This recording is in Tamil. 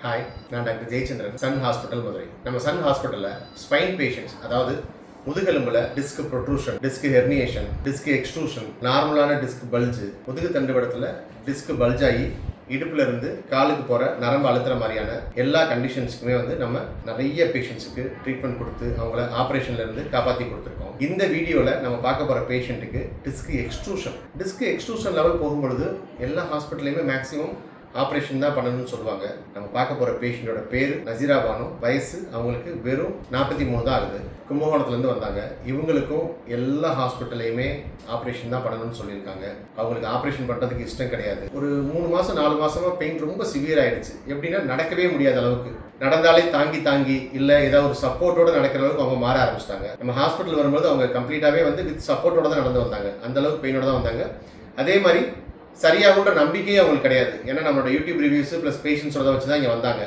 ஹாய், நான் doctor Jayachandran, Sun hospital Madurai. நம்ம சன் ஹாஸ்பிட்டலில் ஸ்பைன் பேஷண்ட்ஸ், அதாவது முதுகெலும்புல disc protrusion, disc herniation, disc extrusion, நார்மலான டிஸ்க் பல்ஜு, முதுகு தண்டுவடத்தில் டிஸ்க் பல்ஜ் ஆகி இடுப்புல இருந்து காலுக்கு போகிற நரம்பு அழுத்துற மாதிரியான எல்லா கண்டிஷன்ஸுக்குமே நம்ம நிறைய பேஷண்ட்ஸுக்கு ட்ரீட்மெண்ட் கொடுத்து அவங்கள ஆப்ரேஷன்லேருந்து காப்பாற்றி கொடுத்துருக்கோம். இந்த வீடியோவில் நம்ம பார்க்க போகிற பேஷண்ட்டுக்கு டிஸ்க் எக்ஸ்ட்ரூஷன் லெவல் போகும்பொழுது எல்லா ஹாஸ்பிட்டல்லையுமே மேக்ஸிமம் ஆப்ரேஷன் தான் பண்ணணும்னு சொல்லுவாங்க. நம்ம பார்க்க போகிற பேஷண்ட்டோட பேர் நசீரா பானு. வயசு அவங்களுக்கு வெறும் 43 தான் ஆகுது. கும்பகோணத்துலேருந்து வந்தாங்க. இவங்களுக்கும் எல்லா ஹாஸ்பிட்டல்லையுமே ஆப்ரேஷன் தான் பண்ணணும்னு சொல்லியிருக்காங்க. அவங்களுக்கு ஆப்ரேஷன் பண்ணுறதுக்கு இஷ்டம் கிடையாது. ஒரு 3 மாதம் 4 மாதமாக பெயின் ரொம்ப சிவியர் ஆகிடுச்சு. எப்படின்னா நடக்கவே முடியாத அளவுக்கு, நடந்தாலே தாங்கி இல்லை ஏதாவது ஒரு சப்போர்ட்டோட நடக்கிற அளவுக்கு அவங்க மாற ஆரம்பிச்சிட்டாங்க. நம்ம ஹாஸ்பிட்டல் வரும்போது அவங்க கம்ப்ளீட்டாகவே வித் சப்போர்ட்டோட தான் நடந்து வந்தாங்க. அந்த அளவுக்கு பெயினோட தான் வந்தாங்க. அதே மாதிரி சரியாகுன்ற நம்பிக்கையே அவங்களுக்கு கிடையாது. ஏன்னா நம்மளோட யூடியூப் ரிவ்யூஸ் ப்ளஸ் பேஷண்ட்ஸோட வச்சு தான் இங்கே வந்தாங்க.